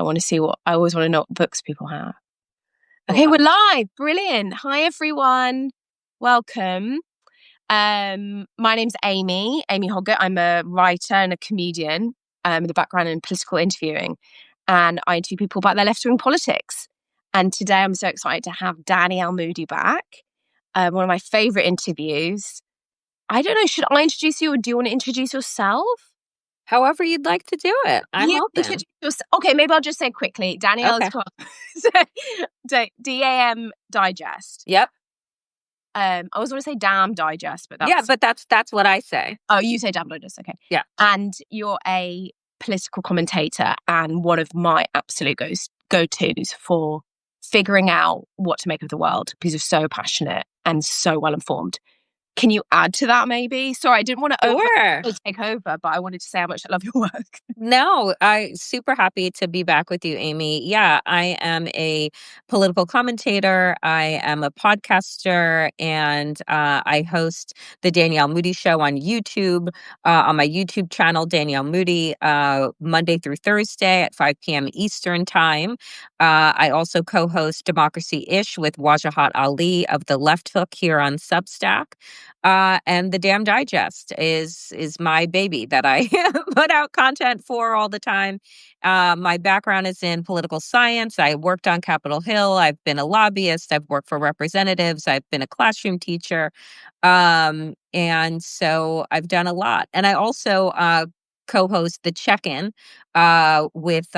I always want to know what books people have. Okay, we're live. Brilliant. Hi, everyone. Welcome. My name's Amy Hoggett. I'm a writer and a comedian with a background in political interviewing. And I interview people about their left-wing politics. And today I'm so excited to have Danielle Moody back. One of my favorite interviews. I don't know, should I introduce you or do you want to introduce yourself? However you'd like to do it. I'm open. Okay, maybe I'll just say quickly. Danielle is DAM Digest. Yep. I always want to say Damn Digest, but that's what I say. Oh, you say Damn Digest, okay. Yeah. And you're a political commentator and one of my absolute go-tos for figuring out what to make of the world because you're so passionate and so well informed. Can you add to that maybe? Sorry, I didn't want to take over, but I wanted to say how much I love your work. No, I'm super happy to be back with you, Amy. Yeah, I am a political commentator. I am a podcaster, and I host the Danielle Moody Show on YouTube, on my YouTube channel, Danielle Moody, Monday through Thursday at 5 p.m. Eastern Time. I also co-host Democracy-ish with Wajahat Ali of The Left Hook here on Substack. And the Damn Digest is my baby that I put out content for all the time. My background is in political science. I worked on Capitol Hill. I've been a lobbyist. I've worked for representatives. I've been a classroom teacher. And so I've done a lot. And I also co-host The Check-In with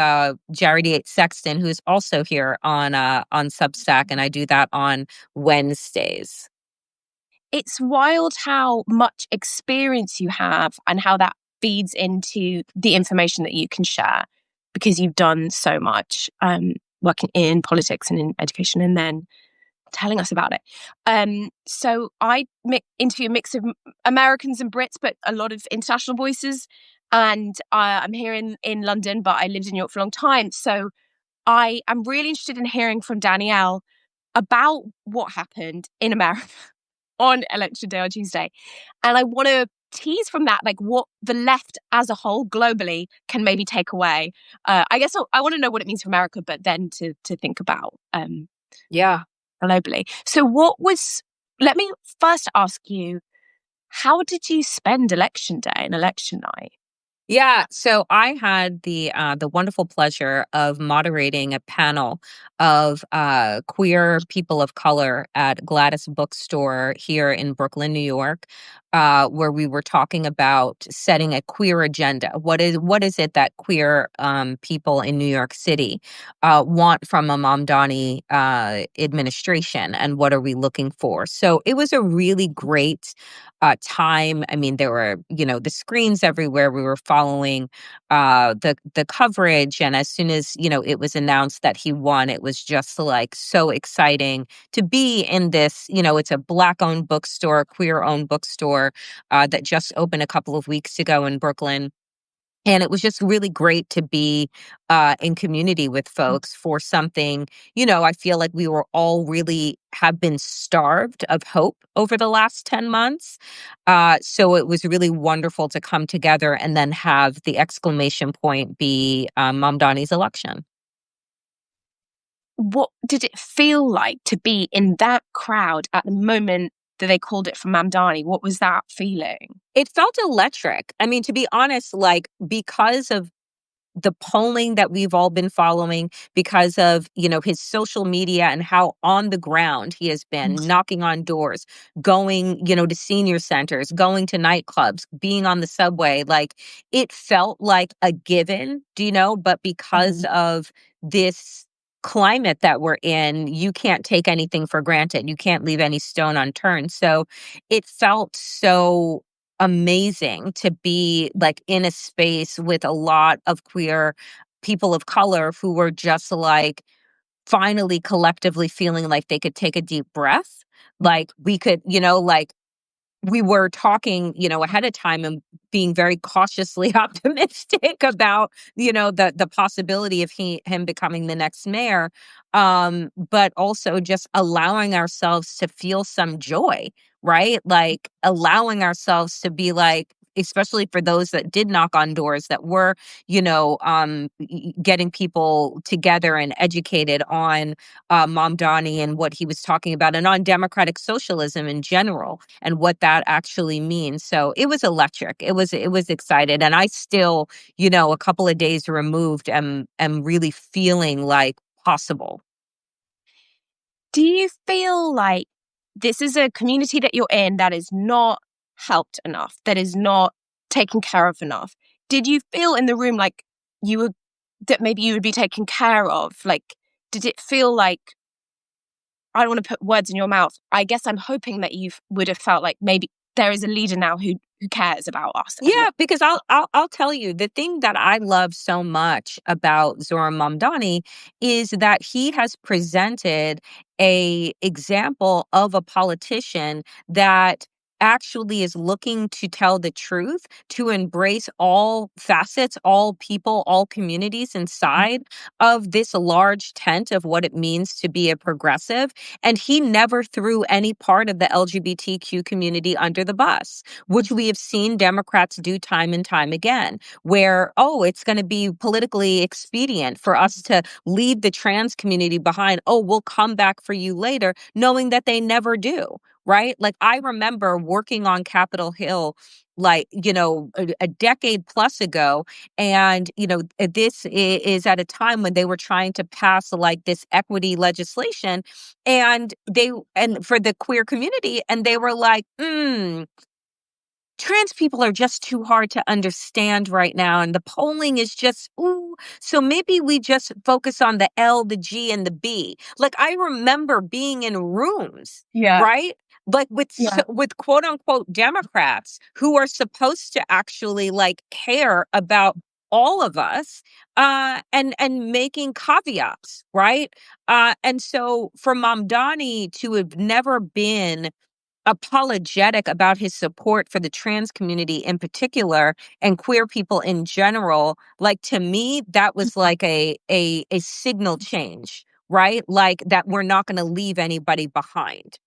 Jared Yates Sexton, who's also here on Substack. And I do that on Wednesdays. It's wild how much experience you have and how that feeds into the information that you can share because you've done so much working in politics and in education and then telling us about it. So I interview a mix of Americans and Brits, but a lot of international voices. And I'm here in London, but I lived in New York for a long time. So I am really interested in hearing from Danielle about what happened in America on election day on Tuesday. And I want to tease from that, like what the left as a whole globally can maybe take away. I guess I want to know what it means for America, but then to think about globally. So let me first ask you, how did you spend election day and election night? Yeah, so I had the wonderful pleasure of moderating a panel of queer people of color at Gladys Bookstore here in Brooklyn, New York, where we were talking about setting a queer agenda. What is it that queer people in New York City want from a Mamdani administration, and what are we looking for? So it was a really great time. I mean, there were, the screens everywhere. We were following the coverage. And as soon as, it was announced that he won, it was just like so exciting to be in this, it's a Black-owned bookstore, queer-owned bookstore that just opened a couple of weeks ago in Brooklyn. And it was just really great to be in community with folks for something, I feel like we were all really have been starved of hope over the last 10 months. So it was really wonderful to come together and then have the exclamation point be Mamdani's election. What did it feel like to be in that crowd at the moment that they called it for Mamdani? What was that feeling? It felt electric. I mean, to be honest, like because of the polling that we've all been following, because of, his social media and how on the ground he has been knocking on doors, going, to senior centers, going to nightclubs, being on the subway, like it felt like a given, but because of this climate that we're in, you can't take anything for granted. You can't leave any stone unturned. So it felt so amazing to be like in a space with a lot of queer people of color who were just like finally collectively feeling like they could take a deep breath. Like we could, like we were talking, ahead of time and being very cautiously optimistic about, the possibility of him becoming the next mayor, but also just allowing ourselves to feel some joy, right? Like allowing ourselves to be like, especially for those that did knock on doors, that were, getting people together and educated on Mamdani and what he was talking about, and on democratic socialism in general and what that actually means. So it was electric. It was excited, and I still, a couple of days removed, am really feeling like possible. Do you feel like this is a community that you're in that is not helped enough, that is not taken care of enough? Did you feel in the room like you were, that maybe you would be taken care of? Like, did it feel like, I don't want to put words in your mouth. I guess I'm hoping that you would have felt like maybe there is a leader now who cares about us. Yeah, because I'll tell you, the thing that I love so much about Zohran Mamdani is that he has presented a example of a politician that actually is looking to tell the truth, to embrace all facets, all people, all communities inside of this large tent of what it means to be a progressive. And he never threw any part of the LGBTQ community under the bus, which we have seen Democrats do time and time again, where, oh, it's going to be politically expedient for us to leave the trans community behind. Oh, we'll come back for you later, knowing that they never do. Right. Like, I remember working on Capitol Hill, like, a decade plus ago. And, this is at a time when they were trying to pass like this equity legislation, and for the queer community. And they were like, trans people are just too hard to understand right now. And the polling is just, ooh. So maybe we just focus on the L, the G, and the B. Like, I remember being in rooms, Yeah. right? Like Yeah. with quote unquote Democrats who are supposed to actually like care about all of us, and making caveats, right? And so for Mamdani to have never been apologetic about his support for the trans community in particular and queer people in general, like, to me that was like a signal change, right? Like, that we're not going to leave anybody behind.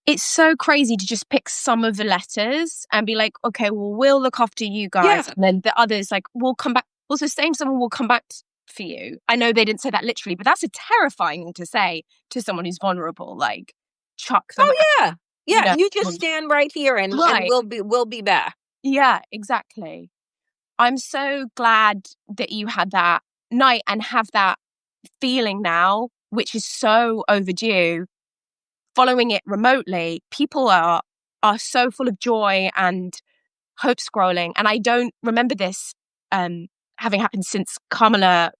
It's so crazy to just pick some of the letters and be like, okay, well, we'll look after you Yeah. guys. And then the others, like, we'll come back. Also, same someone will come back for you. I know they didn't say that literally, but that's a terrifying thing to say to someone who's vulnerable. Like, chuck them, Oh yeah. you Yeah, know. you just stand right here, and Right. we'll be back. Yeah, exactly. I'm so glad that you had that night and have that feeling now, which is so overdue. Following it remotely, people are so full of joy and hope scrolling. And I don't remember this having happened since Kamala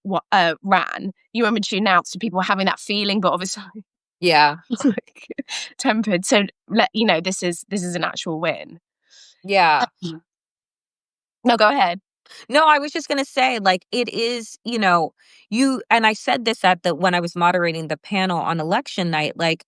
ran. You remember she announced, and people were having that feeling, but obviously Yeah. it's like tempered. So this is an actual win. Yeah. No, go ahead. No, I was just going to say, like, it is, and I said this when I was moderating the panel on election night, like,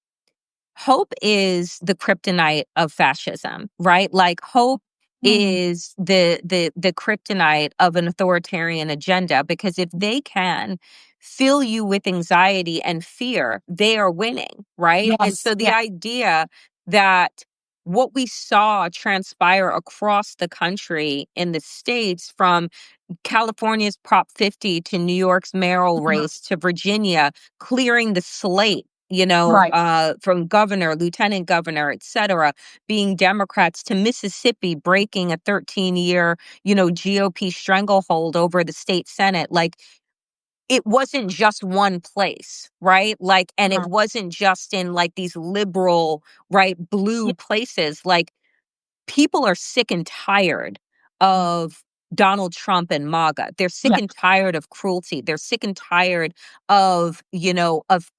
hope is the kryptonite of fascism, right? Like, hope Mm. is the kryptonite of an authoritarian agenda, because if they can fill you with anxiety and fear, they are winning, right? And Yes. so the Yeah. idea that what we saw transpire across the country in the states, from California's Prop 50 to New York's mayoral Mhm. race to Virginia, clearing the slate, Right. from governor, lieutenant governor, et cetera, being Democrats, to Mississippi breaking a 13-year, GOP stranglehold over the state Senate. Like, it wasn't just one place, right? Like, and it Mhm. wasn't just in like these liberal, right, Yeah. blue places. Like, people are sick and tired of Donald Trump and MAGA. They're sick Yeah. and tired of cruelty. They're sick and tired of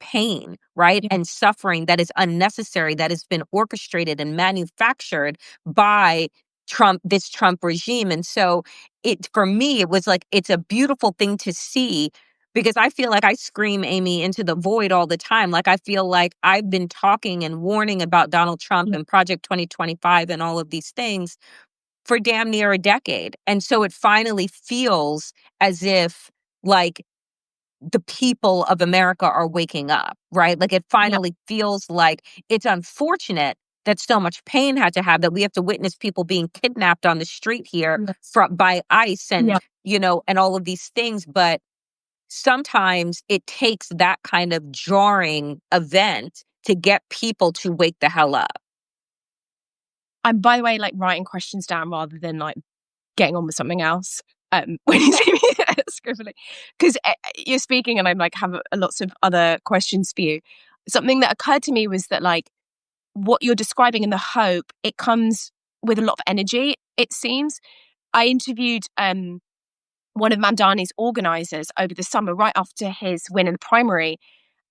pain, right? Yeah. And suffering that is unnecessary, that has been orchestrated and manufactured by this Trump regime. And so for me, it was like, it's a beautiful thing to see, because I feel like I scream Amy into the void all the time. Like, I feel like I've been talking and warning about Donald Trump Yeah. and Project 2025 and all of these things for damn near a decade. And so it finally feels as if, like, the people of America are waking up, right? Like, it Yeah. finally feels like, it's unfortunate that so much pain had to have, that we have to witness people being kidnapped on the street here Yes. by ICE and, Yeah. and all of these things. But sometimes it takes that kind of jarring event to get people to wake the hell up. I'm, by the way, like writing questions down rather than like getting on with something else. When you see me scribbling, because you're speaking, and I'm like have lots of other questions for you. Something that occurred to me was that like what you're describing in the hope, it comes with a lot of energy. It seems. I interviewed one of Mamdani's organizers over the summer, right after his win in the primary,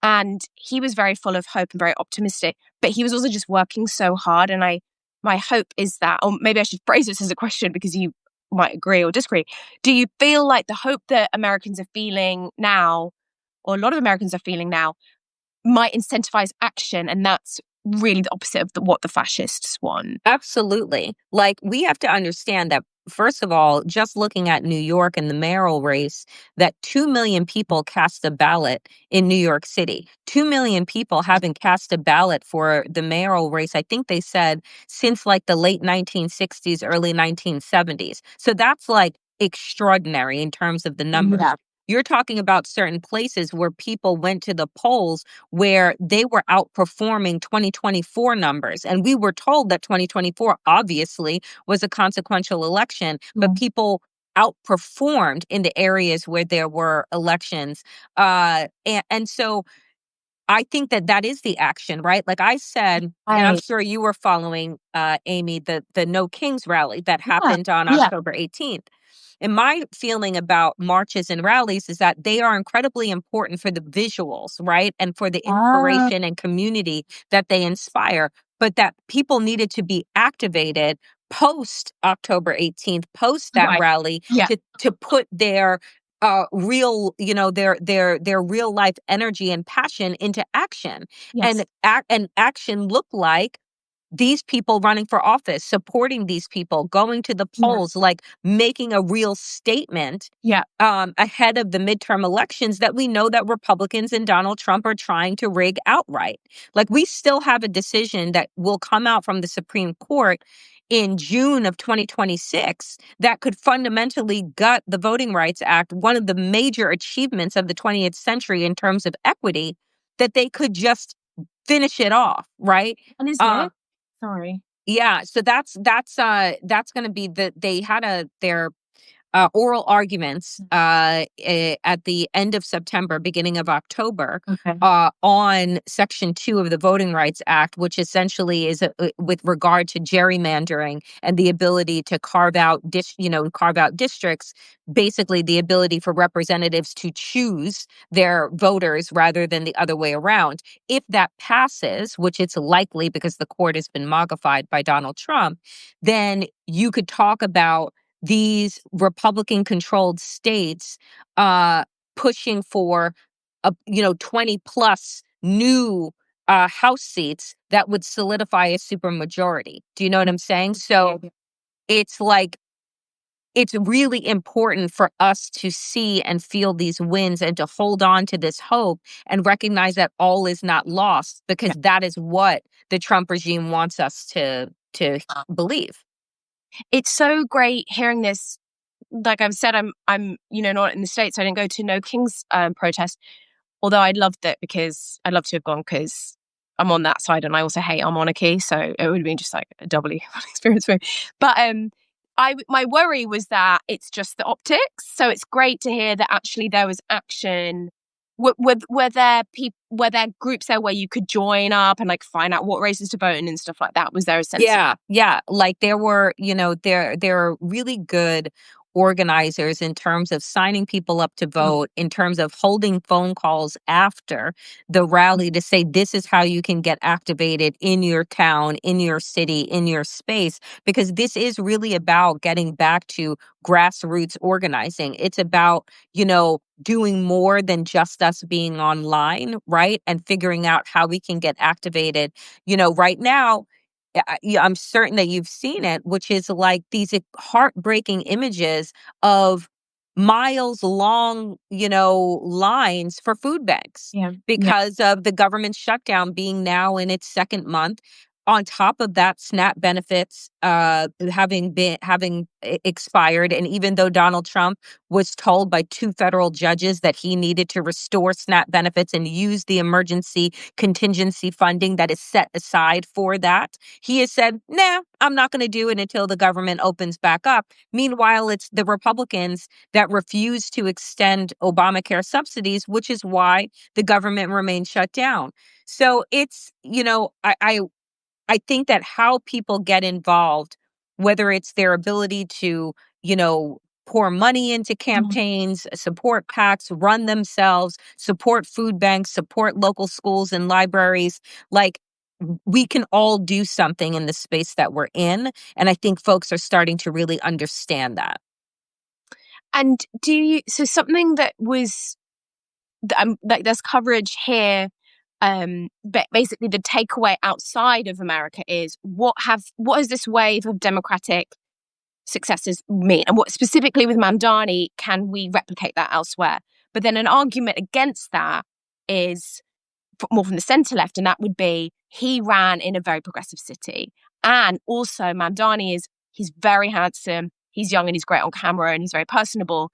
and he was very full of hope and very optimistic, but he was also just working so hard. And my hope is that, or maybe I should phrase this as a question because you might agree or disagree. Do you feel like the hope that Americans are feeling now, or a lot of Americans are feeling now, might incentivize action? And that's really the opposite of what the fascists want. Absolutely. Like, we have to understand that, first of all, just looking at New York and the mayoral race, that 2 million people cast a ballot in New York City. 2 million people haven't cast a ballot for the mayoral race, I think they said, since like the late 1960s, early 1970s. So that's like extraordinary in terms of the numbers. Yeah. You're talking about certain places where people went to the polls where they were outperforming 2024 numbers. And we were told that 2024 obviously was a consequential election, but people outperformed in the areas where there were elections. And so I think that that is the action, right? Like I said, and I'm sure you were following, Amy, the No Kings rally that happened on October 18th. And my feeling about marches and rallies is that they are incredibly important for the visuals, right? And for the inspiration and community that they inspire, but that people needed to be activated post October 18th, post that rally, to put their real, their real life energy and passion into action. Yes. And action look like these people running for office, supporting these people, going to the polls, like making a real statement ahead of the midterm elections that we know that Republicans and Donald Trump are trying to rig outright. Like, we still have a decision that will come out from the Supreme Court in June of 2026 that could fundamentally gut the Voting Rights Act, one of the major achievements of the 20th century in terms of equity, that they could just finish it off, right? And is it? Sorry. Yeah, so that's going to be they had their oral arguments at the end of September, beginning of October, on Section 2 of the Voting Rights Act, which essentially is with regard to gerrymandering and the ability to carve out districts, basically the ability for representatives to choose their voters rather than the other way around. If that passes, which it's likely because the court has been modified by Donald Trump, then you could talk about these Republican controlled states pushing for 20 plus new House seats that would solidify a supermajority. Do you know what I'm saying? So it's like, it's really important for us to see and feel these wins and to hold on to this hope and recognize that all is not lost, because that is what the Trump regime wants us to believe. It's so great hearing this. Like I've said, I'm not in the States. So I didn't go to No King's protest, although I'd loved it because I'd love to have gone because I'm on that side and I also hate our monarchy. So it would have been just like a doubly fun experience for me. But my worry was that it's just the optics. So it's great to hear that actually there was action. Were there groups there where you could join up and like find out what races to vote in and stuff like that? Was there a sense? Yeah. Like there were, there are really good organizers in terms of signing people up to vote, in terms of holding phone calls after the rally to say, this is how you can get activated in your town, in your city, in your space, because this is really about getting back to grassroots organizing. It's about, doing more than just us being online, right? And figuring out how we can get activated. Right now, I'm certain that you've seen it, which is like these heartbreaking images of miles long, lines for food banks because of the government shutdown being now in its second month. On top of that, SNAP benefits having expired, and even though Donald Trump was told by two federal judges that he needed to restore SNAP benefits and use the emergency contingency funding that is set aside for that, he has said, "Nah, I'm not going to do it until the government opens back up." Meanwhile, it's the Republicans that refuse to extend Obamacare subsidies, which is why the government remains shut down. So it's, I think that how people get involved, whether it's their ability to, pour money into Mhm. campaigns, support PACs, run themselves, support food banks, support local schools and libraries, like we can all do something in the space that we're in. And I think folks are starting to really understand that. And so something that was, like there's coverage here, but basically the takeaway outside of America is what has this wave of democratic successes mean? And what specifically with Mamdani, can we replicate that elsewhere? But then an argument against that is more from the centre left, and that would be he ran in a very progressive city. And also he's very handsome, he's young and he's great on camera and he's very personable.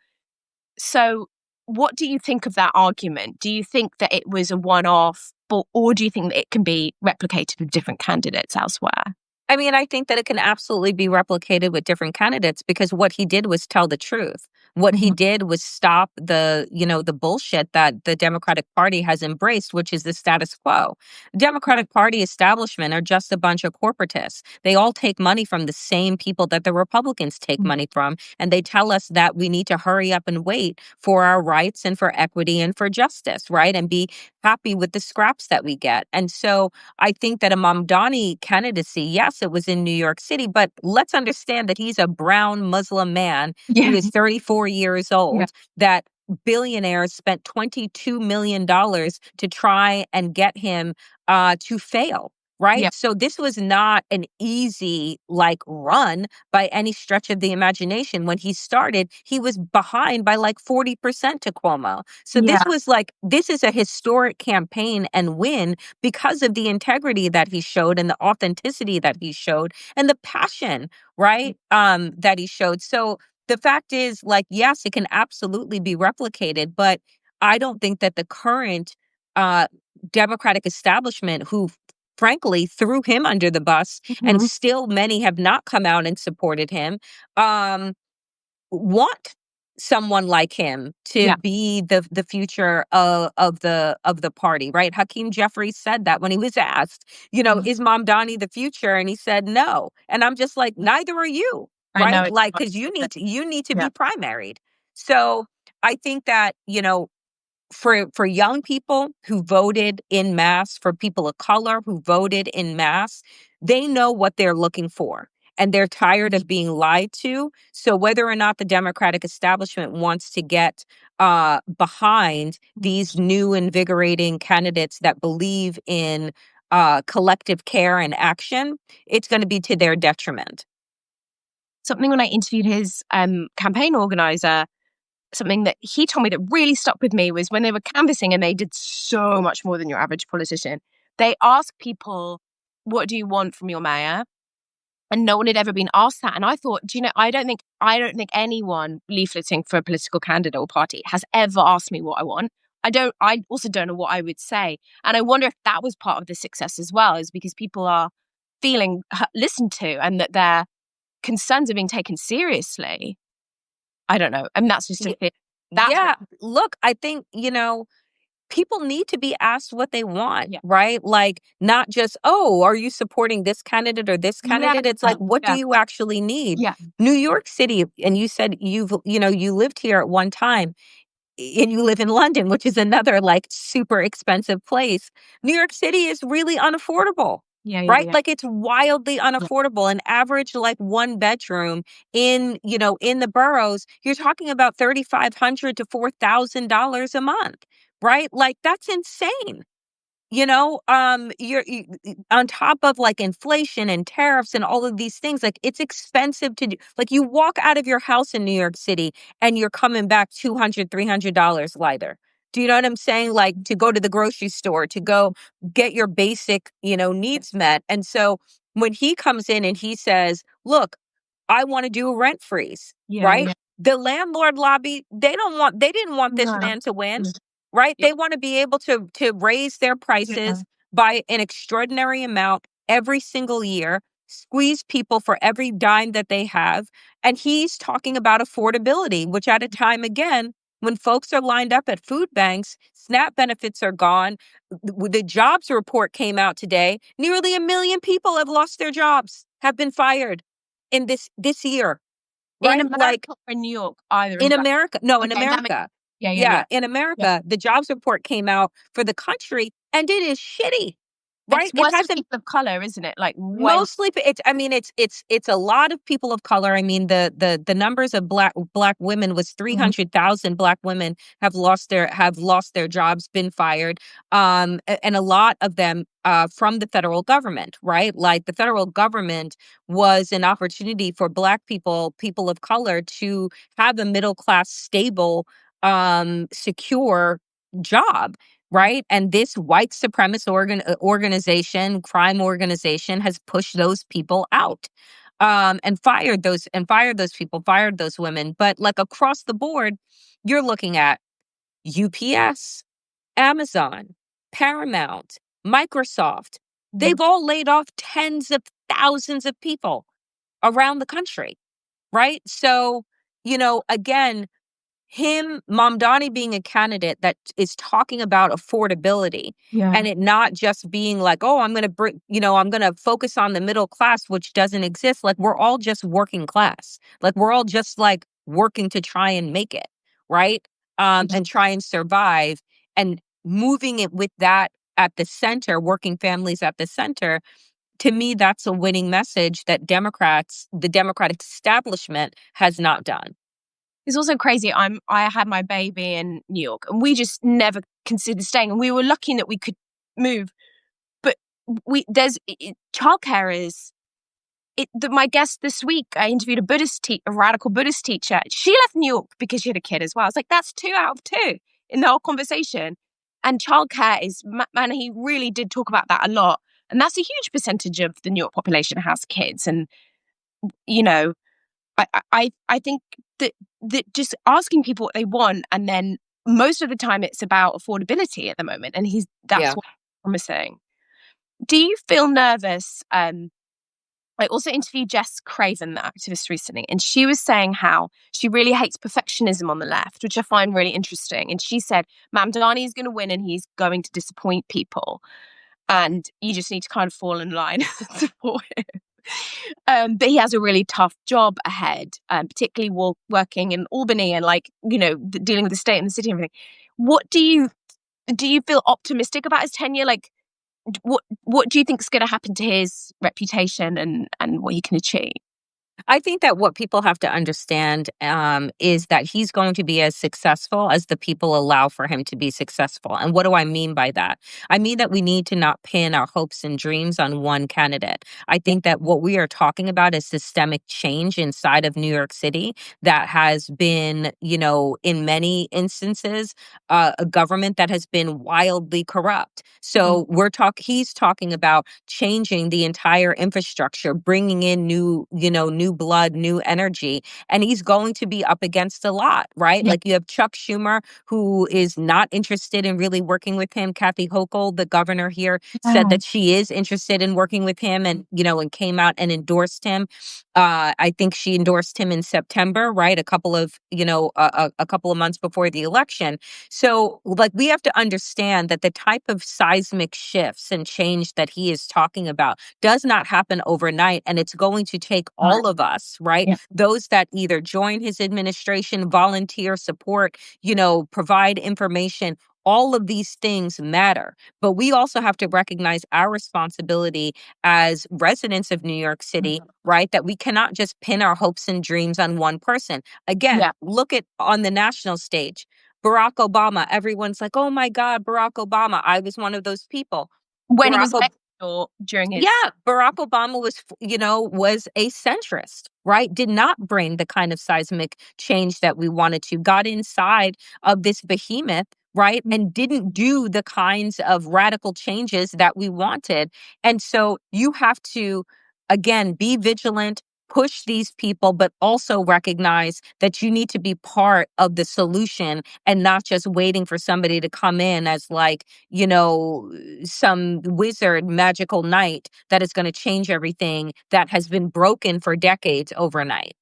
So what do you think of that argument? Do you think that it was a one-off, or do you think that it can be replicated with different candidates elsewhere? I mean, I think that it can absolutely be replicated with different candidates because what he did was tell the truth. What he Mhm. did was stop the bullshit that the Democratic Party has embraced, which is the status quo. Democratic Party establishment are just a bunch of corporatists. They all take money from the same people that the Republicans take money from, and they tell us that we need to hurry up and wait for our rights and for equity and for justice, right? And be happy with the scraps that we get. And so I think that a Mamdani candidacy, yes, it was in New York City, but let's understand that he's a brown Muslim man who Yeah. is 34 years Yeah. old, that billionaires spent $22 million to try and get him to fail. Yeah. Right. So this was not an easy run by any stretch of the imagination. When he started, he was behind by like 40% to Cuomo. So Yeah. this is a historic campaign and win because of the integrity that he showed and the authenticity that he showed and the passion, right? That he showed. So the fact is, yes, it can absolutely be replicated, but I don't think that the current uh, Democratic establishment, who frankly threw him under the bus, and Mhm. still many have not come out and supported him, um, want someone like him to Yeah. be the future of the party, right? Hakeem Jeffries said that when he was asked, Mhm. is Mamdani the future? And he said no. And I'm just like, neither are you, I know right? it. Like, because you need to Yeah. be primaried. So I think that, for young people who voted in mass, for people of color who voted in mass, they know what they're looking for. And they're tired of being lied to. So whether or not the Democratic establishment wants to get behind these new invigorating candidates that believe in collective care and action, it's going to be to their detriment. Something when I interviewed his campaign organizer, something that he told me that really stuck with me was when they were canvassing, and they did so much more than your average politician. They asked people, "What do you want from your mayor?" And no one had ever been asked that. And I thought, do you know, I don't think anyone leafleting for a political candidate or party has ever asked me what I want. I also don't know what I would say. And I wonder if that was part of the success as well, is because people are feeling listened to, and that their concerns are being taken seriously. I don't know. I mean, that's just a Y- thing. That's what. Yeah, look, I think, people need to be asked what they want, Yeah. right? Like, not just, oh, are you supporting this candidate or this Yeah. candidate? It's like, what do Yeah. you actually need? Yeah. New York City, and you said you lived here at one time, and you live in London, which is another super expensive place. New York City is really unaffordable. Yeah. Yeah. Right? Yeah. Like it's wildly Yeah. unaffordable. An average one bedroom in the boroughs, you're talking about $3,500 to $4,000 a month. Right? Like that's insane. On top of inflation and tariffs and all of these things, it's expensive to do. Like you walk out of your house in New York City and you're coming back $200, $300 lighter. Do you know what I'm saying? Like to go to the grocery store, to go get your basic, needs met. And so when he comes in and he says, look, I want to do a rent freeze, Yeah, right? yeah. The landlord lobby, they didn't want this No. man to win, right? Yeah, They want to be able to raise their yeah. prices by an extraordinary amount every single year, squeeze people for every dime that they have. And he's talking about affordability, which at a time again, when folks are lined up at food banks, SNAP benefits are gone. The jobs report came out today. Nearly 1 million people have lost their jobs, have been fired in this year, In right? Like America or in New York, either, in in fact. America, no, in Okay, that makes America. yeah, yeah, Yeah, yeah. in Yeah. America, the jobs report came out for the country and it is shitty, And right? it's It worse for hasn't. people of color, isn't it? Like way Mostly, it's. I mean, it's a lot of people of color. I mean, the numbers of black women was Mhm. 300,000 black women have lost their jobs, been fired, and a lot of them from the federal government, right? Like the federal government was an opportunity for black people of color to have a middle class, stable, secure job, right? And this white supremacist organization, crime organization, has pushed those people out, and fired those people, fired those women. But like across the board, you're looking at UPS, Amazon, Paramount, Microsoft. the They've all laid off tens of thousands of people around the country, right? So, again, Mamdani being a candidate that is talking about affordability yeah. and it not just being like, oh, I'm going to focus on the middle class, which doesn't exist. Like we're all just working class. Like we're all just like working to try and make it, right? And try and survive, and moving it with that at the center, working families at the center. To me, that's a winning message that the Democratic establishment has not done. It's also crazy. I had my baby in New York, and we just never considered staying. And we were lucky that we could move, but childcare is it. My guest this week, I interviewed a radical Buddhist teacher. She left New York because she had a kid as well. I was like, that's 2 out of 2 in the whole conversation. And childcare is, man, he really did talk about that a lot. And that's a huge percentage of the New York population has kids. And you know, I think that just asking people what they want, and then most of the time it's about affordability at the moment, and that's Yeah. what he's promising. Do you feel nervous? I also interviewed Jess Craven, the activist, recently, and she was saying how she really hates perfectionism on the left, which I find really interesting. And she said Mamdani is going to win, and he's going to disappoint people, and you just need to kind of fall in line and support him. But he has a really tough job ahead, particularly working in Albany and dealing with the state and the city and everything. What do you feel optimistic about his tenure? Like, what do you think is going to happen to his reputation and what he can achieve? I think that what people have to understand is that he's going to be as successful as the people allow for him to be successful. And what do I mean by that? I mean that we need to not pin our hopes and dreams on one candidate. I Yeah, think that what we are talking about is systemic change inside of New York City that has been, in many instances, a government that has been wildly corrupt. mhm. So he's talking about changing the entire infrastructure, bringing in new blood, new energy, and he's going to be up against a lot, right? Yeah, Like you have Chuck Schumer, who is not interested in really working with him. Kathy Hochul, the governor here, said yeah, that she is interested in working with him, and came out and endorsed him. I think she endorsed him in September, right? A couple of months before the election. So, like, we have to understand that the type of seismic shifts and change that he is talking about does not happen overnight. And it's going to take right. all of us, right? Yeah, Those that either join his administration, volunteer, support, provide information. All of these things matter. But we also have to recognize our responsibility as residents of New York City, right? That we cannot just pin our hopes and dreams on one person. Again, yeah. look at on the national stage. Barack Obama, everyone's like, oh my God, Barack Obama. I was one of those people. When he Barack was Obama. elected or during his Yeah, Barack Obama was a centrist, right? Did not bring the kind of seismic change that we wanted to. Got inside of this behemoth, right? And didn't do the kinds of radical changes that we wanted. And so you have to, again, be vigilant, push these people, but also recognize that you need to be part of the solution and not just waiting for somebody to come in as like, some wizard magical knight that is going to change everything that has been broken for decades overnight.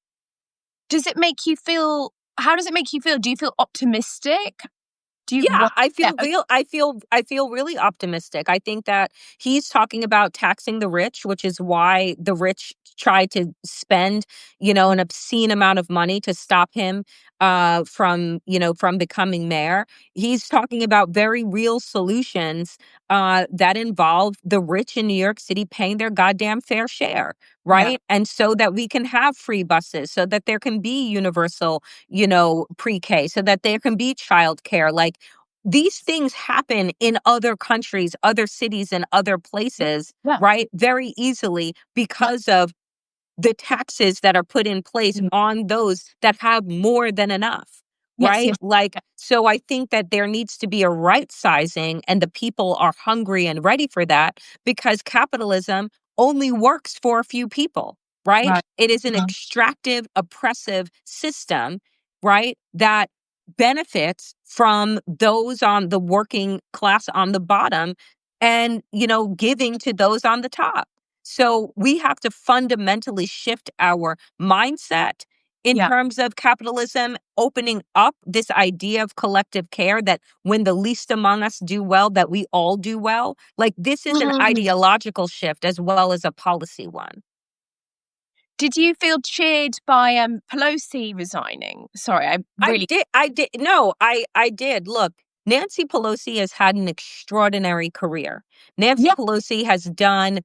Does it make you feel, how does it make you feel? Do you feel optimistic? Do you Yeah, want, yeah, I feel really optimistic. I think that he's talking about taxing the rich, which is why the rich try to spend, an obscene amount of money to stop him from becoming mayor. He's talking about very real solutions that involve the rich in New York City paying their goddamn fair share, yeah, right? And so that we can have free buses, so that there can be universal, pre-K, so that there can be childcare. Like, these things happen in other countries, other cities, and other places, yeah, right? Very easily yeah, because of the taxes that are put in place mm, on those that have more than enough, yes, right? yes, Like, yeah, so I think that there needs to be a right sizing, and the people are hungry and ready for that, because capitalism only works for a few people, right? right, It is an right, extractive, oppressive system, right? That benefits from those on the working class on the bottom, and, giving to those on the top. So we have to fundamentally shift our mindset in yeah, terms of capitalism, opening up this idea of collective care, that when the least among us do well, that we all do well. Like, this is an mm. ideological shift as well as a policy one. Did you feel cheered by Pelosi resigning? Sorry, I really, I did. Look, Nancy Pelosi has had an extraordinary career. Nancy yeah, Pelosi has done,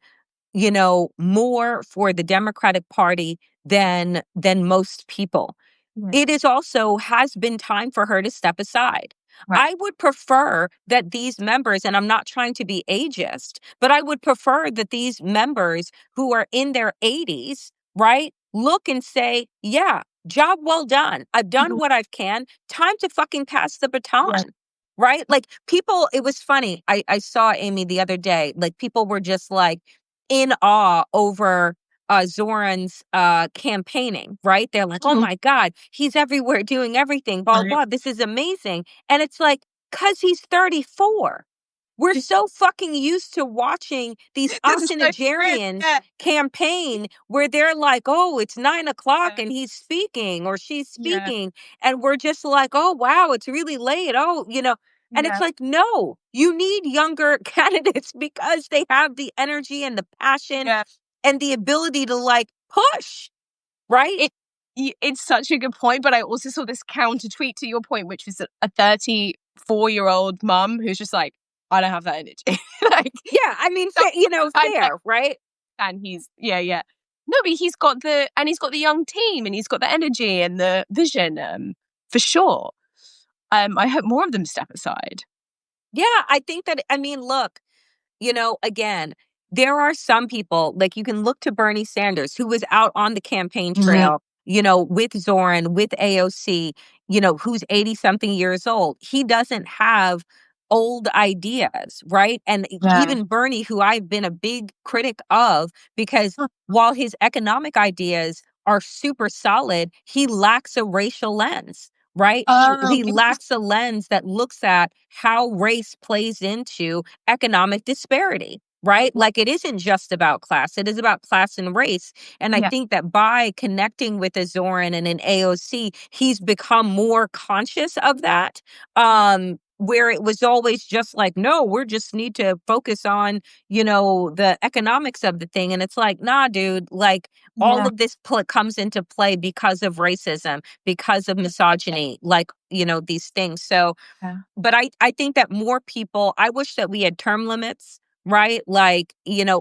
more for the Democratic Party than most people. yeah, It is also has been time for her to step aside. right, I would prefer that these members, and I'm not trying to be ageist, but I would prefer that these members who are in their 80s, right, look and say, yeah, job well done. I've done mhm, what I can. Time to fucking pass the yeah, baton. Right? Like, people, it was funny. I saw Amy the other day. Like, people were just like in awe over Zoran's campaigning, right? They're like, oh mhm, my God, he's everywhere doing everything, blah, right. blah. This is amazing. And it's like, because he's 34. We're Just so fucking used to watching these this is so true. octogenarians Yeah, campaign where they're like, oh, it's 9 o'clock yeah, and he's speaking or she's yeah, speaking. And we're just like, oh, wow, it's really late. Oh, and it's yeah, like, no, you need younger candidates because they have the energy and the passion yeah. and the ability to like push, right? It it's such a good point, but I also saw this counter tweet to your point, which was a 34-year-old mum who's just like, "I don't have that energy." Like, Yeah, I mean, so I get fair, right? and he's yeah, yeah. No, but he's got the young team, and he's got the energy and the vision, for sure. I hope more of them step aside. Yeah, I think that, I mean, look, again, there are some people, like, you can look to Bernie Sanders, who was out on the campaign Mhm. trail, with Zoran, with AOC, who's 80 something years old. He doesn't have old ideas, right? And Yeah. even Bernie, who I've been a big critic of, because Huh. while his economic ideas are super solid, he lacks a racial lens. Right? Oh, He lacks a lens that looks at how race plays into economic disparity, right? Like, it isn't just about class, it is about class and race. And I yeah, think that by connecting with a Zoran and an AOC, he's become more conscious of that. Where it was always just like, no, we're just need to focus on, the economics of the thing. And it's like, nah, dude, like, all yeah, of this comes into play because of racism, because of misogyny, like, these things. So, yeah, but I think that more people, I wish that we had term limits, right? Like,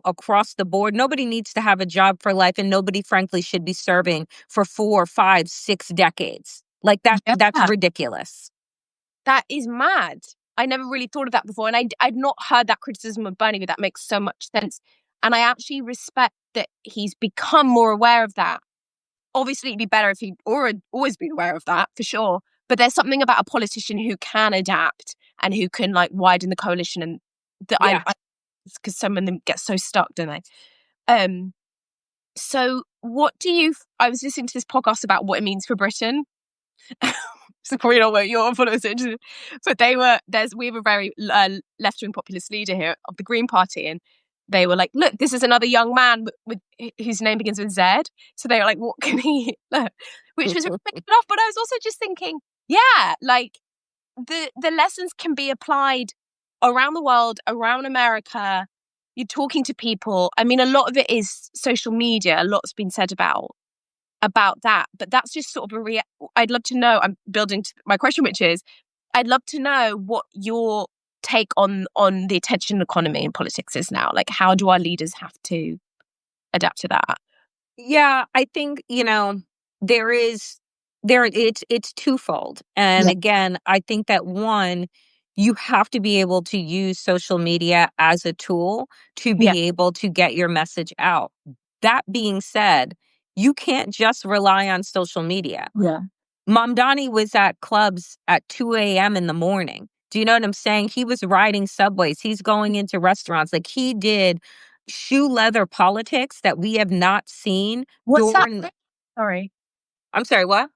across the board. Nobody needs to have a job for life, and nobody, frankly, should be serving for 4, 5, 6 decades. Like, that's yeah. ridiculous. That is mad. I never really thought of that before, and I'd not heard that criticism of Bernie, but that makes so much sense. And I actually respect that he's become more aware of that. Obviously, it'd be better if he'd always been aware of that, for sure. But there's something about a politician who can adapt and who can like widen the coalition. And that Yeah. because some of them get so stuck, don't they? So what do you? I was listening to this podcast about what it means for Britain. So probably not what your followers are interested in. But we have a very left-wing populist leader here of the Green Party, and they were like, look, this is another young man with whose name begins with Z. So they were like, what can he look? Which was really enough. But I was also just thinking, yeah, like the lessons can be applied around the world, around America. You're talking to people. I mean, a lot of it is social media. A lot's been said about that, but that's just sort of I'd love to know. I'm building to my question, which is, I'd love to know what your take on the attention economy in politics is now. Like, how do our leaders have to adapt to that? Yeah, I think, it's twofold. And Yeah, again, I think that one, you have to be able to use social media as a tool to yeah, be able to get your message out. That being said, you can't just rely on social media. yeah. Mamdani was at clubs at 2 a.m. in the morning. Do you know what I'm saying? He was riding subways. He's going into restaurants. Like, he did shoe leather politics that we have not seen What's that? during. Sorry, I'm sorry, what?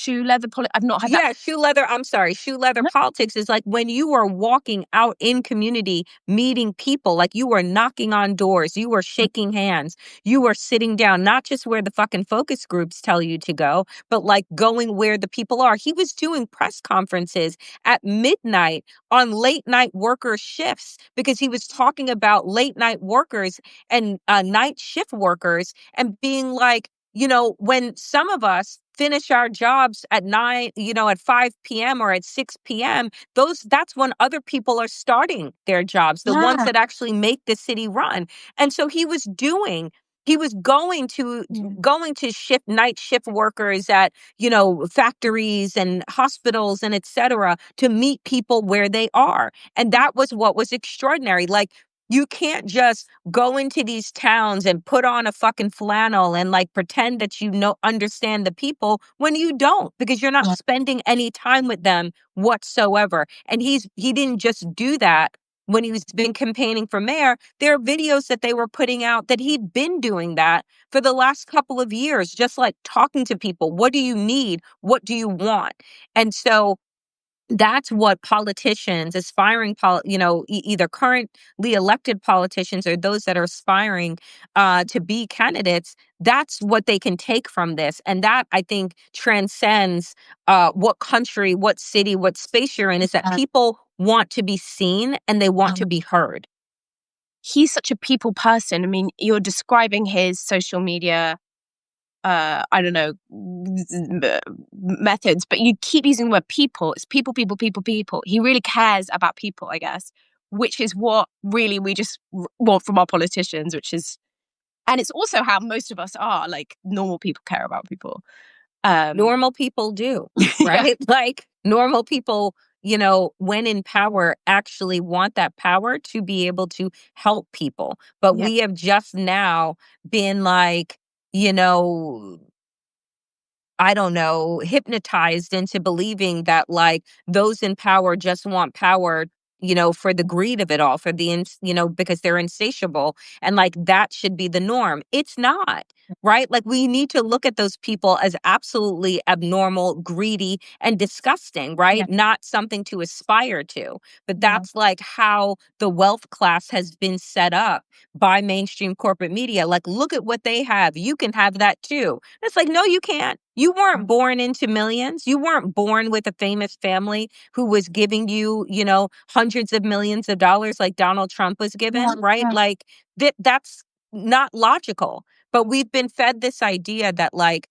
shoe leather I've not had that. Yeah, shoe leather. I'm sorry. Shoe leather politics is like when you are walking out in community, meeting people, like you are knocking on doors, you are shaking hands, you are sitting down, not just where the fucking focus groups tell you to go, but like going where the people are. He was doing press conferences at midnight on late night worker shifts because he was talking about late night workers and night shift workers and being like, when some of us finish our jobs at 9, at 5 p.m. or at 6 p.m., that's when other people are starting their jobs, the ones Yeah. that actually make the city run. And so he was going to shift night shift workers at, factories and hospitals and et cetera, to meet people where they are. And that was what was extraordinary. Like, you can't just go into these towns and put on a fucking flannel and like pretend that understand the people when you don't, because you're not Yeah. spending any time with them whatsoever. And he didn't just do that when he's been campaigning for mayor. There are videos that they were putting out that he'd been doing that for the last couple of years, just like talking to people. What do you need? What do you want? And so that's what politicians, aspiring, either currently elected politicians or those that are aspiring to be candidates, that's what they can take from this. And that, I think, transcends what country, what city, what space you're in, is that people want to be seen and they want to be heard. He's such a people person. I mean, you're describing his social media I don't know, methods, but you keep using the word people. It's people, people, people, people. He really cares about people, I guess, which is what really we just want from our politicians, and it's also how most of us are. Like, normal people care about people. Normal people do, Yeah, right? Like, normal people, when in power, actually want that power to be able to help people. But yeah, we have just now been like, you know, I don't know, hypnotized into believing that like those in power just want power, for the greed of it all, for because they're insatiable. And like that should be the norm. It's not, right? Like, we need to look at those people as absolutely abnormal, greedy, and disgusting, yeah, right? Not something to aspire to. But yeah, that's like how the wealth class has been set up by mainstream corporate media. Like, look at what they have. You can have that too. It's like, no, you can't. You weren't born into millions. You weren't born with a famous family who was giving you, hundreds of millions of dollars like Donald Trump was given, right? yeah, Like, that's not logical. But we've been fed this idea that like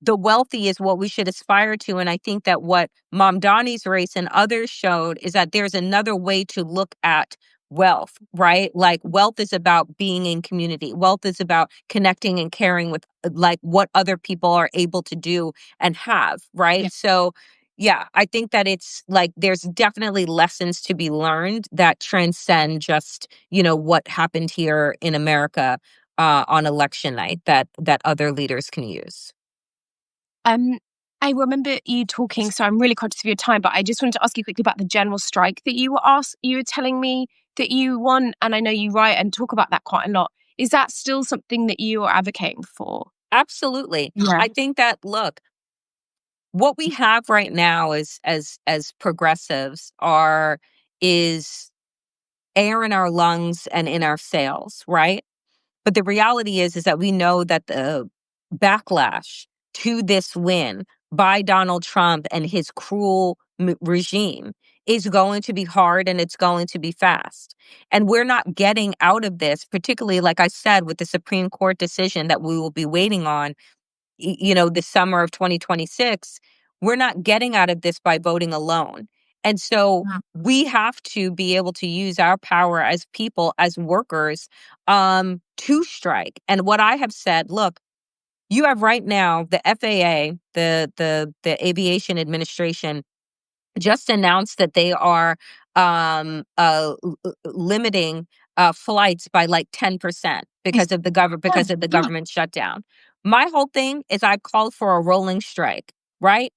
the wealthy is what we should aspire to. And I think that what Mamdani's race and others showed is that there's another way to look at wealth, right? Like, wealth is about being in community. Wealth is about connecting and caring with like what other people are able to do and have, yeah. right? So yeah, I think that it's like there's definitely lessons to be learned that transcend just, what happened here in America on election night that other leaders can use. I remember you talking, so I'm really conscious of your time, but I just wanted to ask you quickly about the general strike that you were telling me that you want, and I know you write and talk about that quite a lot. Is that still something that you are advocating for? Absolutely. Yeah. I think that, look, what we have right now as progressives are is air in our lungs and in our sails, right? But the reality is that we know that the backlash to this win by Donald Trump and his cruel regime is going to be hard, and it's going to be fast. And we're not getting out of this, particularly, like I said, with the Supreme Court decision that we will be waiting on, the summer of 2026. We're not getting out of this by voting alone. And so Yeah. we have to be able to use our power as people, as workers, to strike. And what I have said, look, you have right now the FAA, the Aviation Administration, just announced that they are limiting flights by like 10% It's, because of the government shutdown. My whole thing is I've called for a rolling strike, right?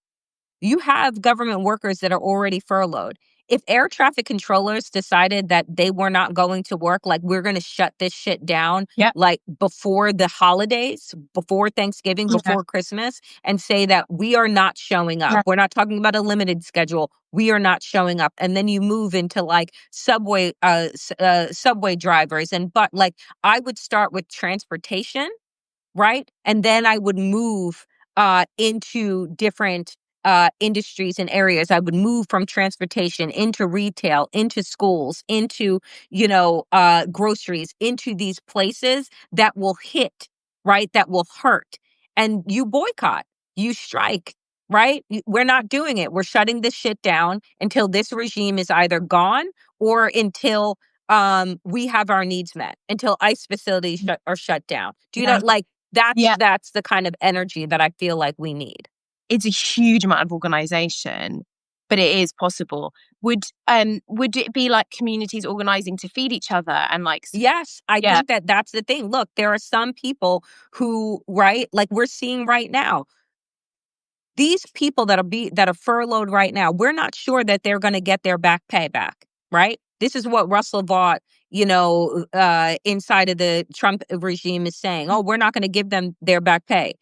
You have government workers that are already furloughed. If air traffic controllers decided that they were not going to work, like we're going to shut this shit down, yeah. like before the holidays, before Thanksgiving, Yeah. before Christmas, and say that we are not showing up. Yeah. We're not talking about a limited schedule. We are not showing up. And then you move into like subway drivers, but like I would start with transportation, right? And then I would move into different industries and areas. I would move from transportation into retail, into schools, into, groceries, into these places that will hit, right? That will hurt. And you boycott, you strike, right? We're not doing it. We're shutting this shit down until this regime is either gone or until we have our needs met, until ICE facilities are shut down. Do you know, Yeah. like, Yeah. that's the kind of energy that I feel like we need. It's a huge amount of organization, but it is possible. Would it be like communities organizing to feed each other and like Yes, I yeah, think that that's the thing. Look, there are some people who, right, like we're seeing right now, these people that are furloughed right now, we're not sure that they're going to get their back pay back, right? This is what Russell Vought, inside of the Trump regime is saying. Oh, we're not going to give them their back pay.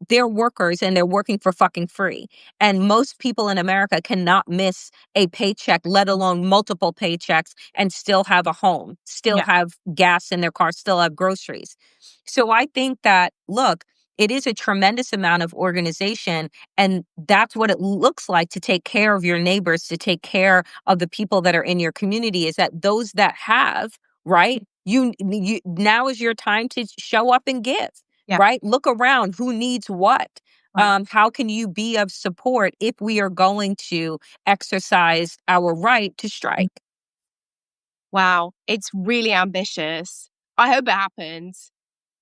They're workers and they're working for fucking free. And most people in America cannot miss a paycheck, let alone multiple paychecks, and still have a home, still yeah, have gas in their car, still have groceries. So I think that, look, it is a tremendous amount of organization. And that's what it looks like to take care of your neighbors, to take care of the people that are in your community, is that those that have, right? You now is your time to show up and give, yeah, right? Look around, who needs what? right. How can you be of support if we are going to exercise our right to strike? Wow, it's really ambitious. I hope it happens.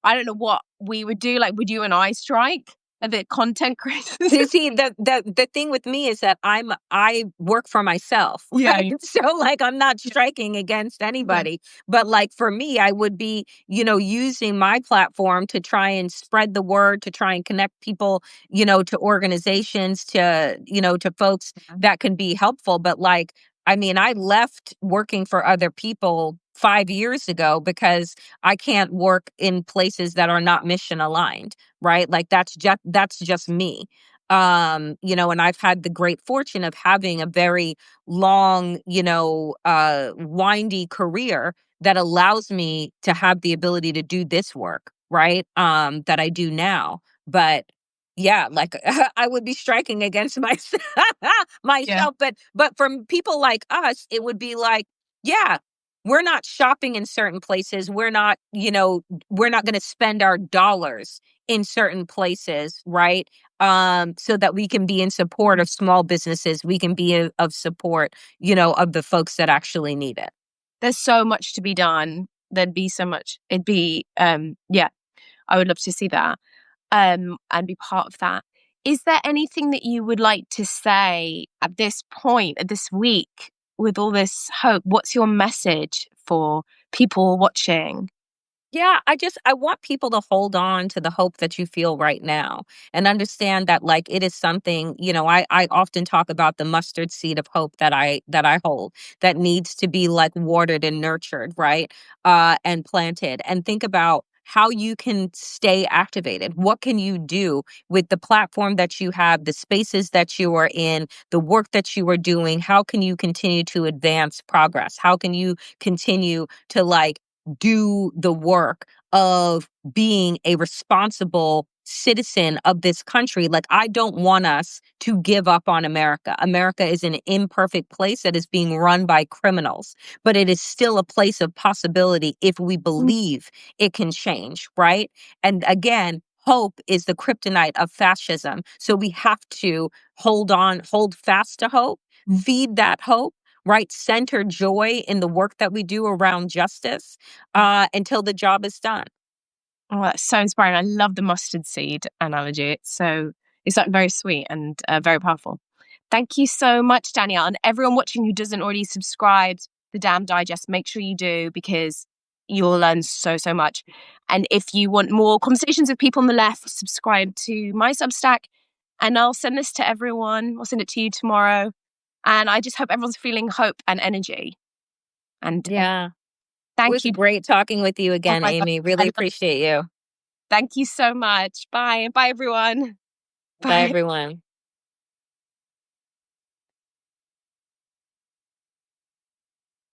I don't know what we would do. Like, would you and I strike? A bit content creators? See, the thing with me is that I work for myself, Yeah, right? So like I'm not striking against yeah, anybody, but like for me, I would be, using my platform to try and spread the word, to try and connect people, to organizations, to folks that can be helpful. But like, I mean, I left working for other people 5 years ago because I can't work in places that are not mission aligned, right? Like that's just me. And I've had the great fortune of having a very long, windy career that allows me to have the ability to do this work, right? That I do now. But yeah, like I would be striking against myself yeah, myself. But from people like us, it would be like, yeah, we're not shopping in certain places. We're not going to spend our dollars in certain places, right? So that we can be in support of small businesses, we can be of support, of the folks that actually need it. there's so much to be done. There'd be so much. It'd be, yeah, I would love to see that, and be part of that. Is there anything that you would like to say at this point, at this week, with all this hope? What's your message for people watching? Yeah, I want people to hold on to the hope that you feel right now and understand that like it is something, I often talk about the mustard seed of hope that I hold that needs to be like watered and nurtured, right? And planted and think about how you can stay activated. What can you do with the platform that you have, the spaces that you are in, the work that you are doing? How can you continue to advance progress? How can you continue to like do the work of being a responsible citizen of this country? Like, I don't want us to give up on America. America is an imperfect place that is being run by criminals, but it is still a place of possibility if we believe it can change, right? And again, hope is the kryptonite of fascism. So we have to hold on, hold fast to hope, feed that hope, right? Center joy in the work that we do around justice until the job is done. Oh, that's so inspiring. I love the mustard seed analogy. It's like very sweet and very powerful. Thank you so much, Danielle. And everyone watching who doesn't already subscribe to the Damn Digest, make sure you do because you'll learn so, so much. And if you want more conversations with people on the left, subscribe to my Substack and I'll send this to everyone. I'll send it to you tomorrow. And I just hope everyone's feeling hope and energy. And Yeah. It thank was you. great talking with you Oh again, my God. Amy. Really appreciate you. Thank you so much. Bye. Bye, everyone. Bye, Bye. everyone.